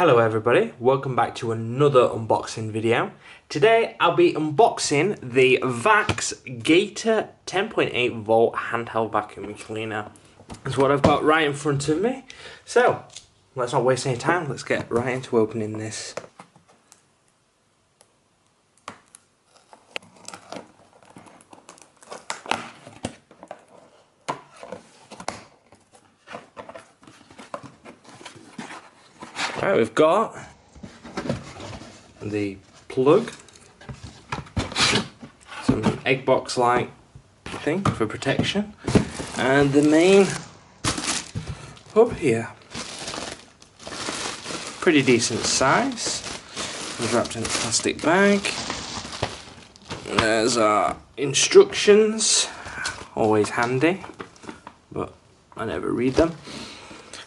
Hello everybody, welcome back to another unboxing video. Today I'll be unboxing the VAX Gator 10.8 volt handheld vacuum cleaner. That's what I've got right in front of me. So, let's not waste any time, let's get right into opening this. Right, we've got the plug, some egg box like thing for protection, and the main hub here. Pretty decent size. It's wrapped in a plastic bag. There's our instructions, always handy, but I never read them.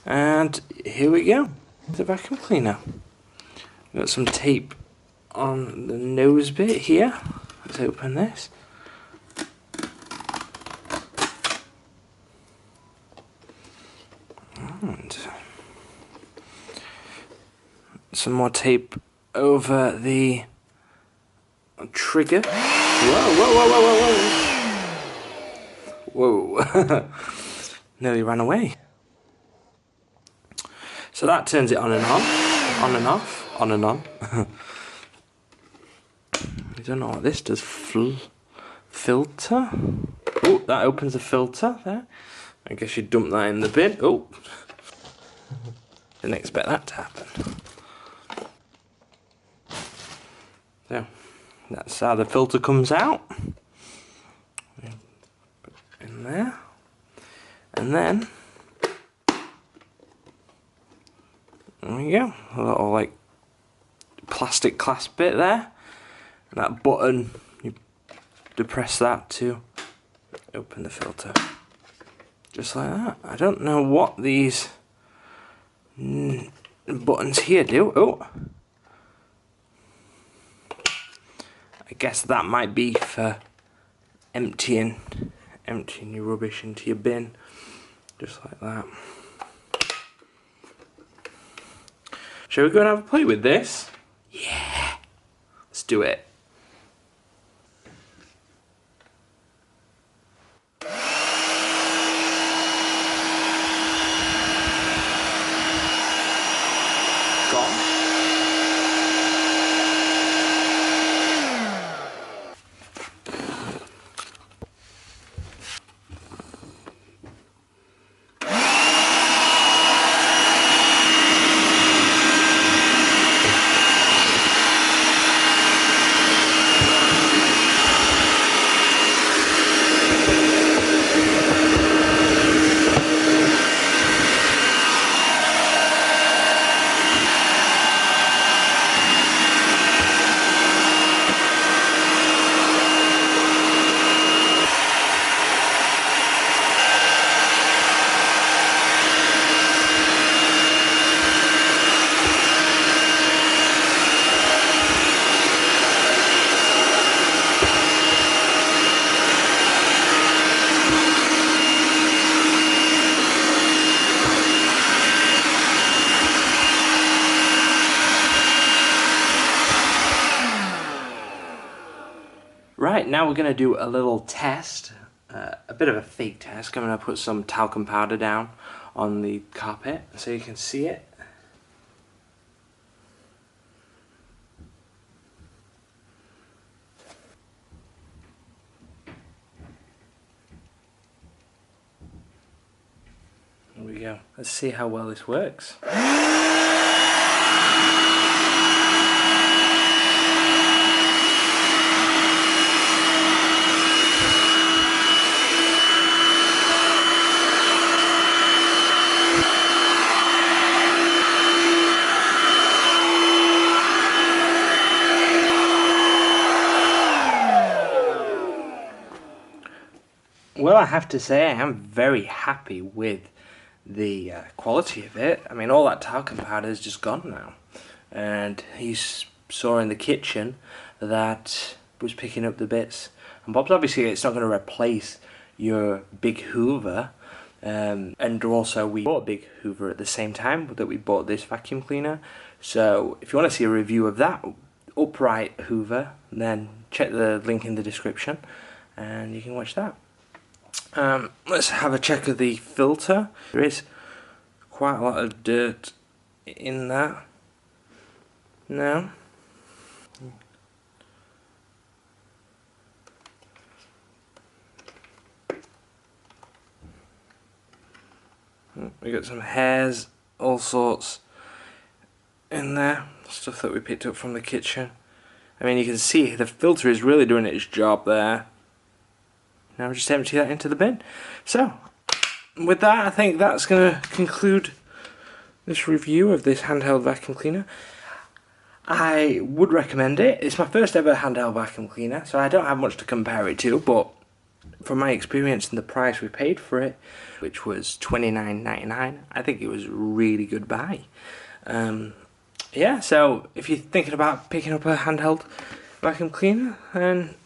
And here we go. The vacuum cleaner. Got some tape on the nose bit here. Let's open this. And some more tape over the trigger. Whoa, whoa, whoa, whoa, whoa, whoa. Whoa. Nearly ran away. So that turns it on and and off, on and on. I don't know what this does. Filter. Oh, that opens the filter there. I guess you dump that in the bin. Oh, didn't expect that to happen. So that's how the filter comes out. Put it in there, and then. There we go, a little like plastic clasp bit there, and that button, you depress that to open the filter, just like that. I don't know what these buttons here do. Oh, I guess that might be for emptying your rubbish into your bin, just like that. Shall we go and have a play with this? Yeah! Let's do it. Gone. Right, now we're going to do a little test, a bit of a fake test. I'm going to put some talcum powder down on the carpet so you can see it. There we go. Let's see how well this works. Well, I have to say I am very happy with the quality of it. I mean, all that talcum powder is just gone now. And he saw in the kitchen that was picking up the bits and bobs. Obviously, it's not going to replace your big Hoover. And also, we bought a big Hoover at the same time that we bought this vacuum cleaner. So if you want to see a review of that upright Hoover, then check the link in the description and you can watch that. Let's have a check of the filter. There is quite a lot of dirt in that now. We got some hairs, all sorts in there, stuff that we picked up from the kitchen. I mean, you can see the filter is really doing its job there. Now we just empty that into the bin. So, with that, I think that's going to conclude this review of this handheld vacuum cleaner. I would recommend it. It's my first ever handheld vacuum cleaner, so I don't have much to compare it to, but from my experience and the price we paid for it, which was $29.99, I think it was a really good buy. Yeah, so if you're thinking about picking up a handheld vacuum cleaner, then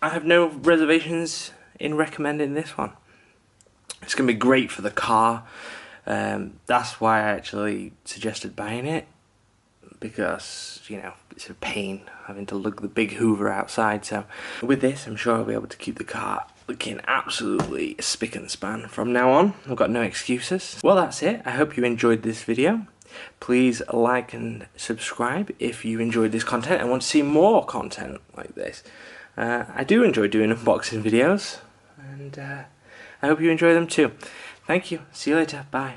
I have no reservations in recommending this one. It's going to be great for the car. That's why I actually suggested buying it, because, you know, it's a pain having to lug the big Hoover outside. So with this, I'm sure I'll be able to keep the car looking absolutely spick and span from now on. I've got no excuses. Well, that's it. I hope you enjoyed this video. Please like and subscribe if you enjoyed this content and want to see more content like this. I do enjoy doing unboxing videos, and I hope you enjoy them too. Thank you. See you later. Bye.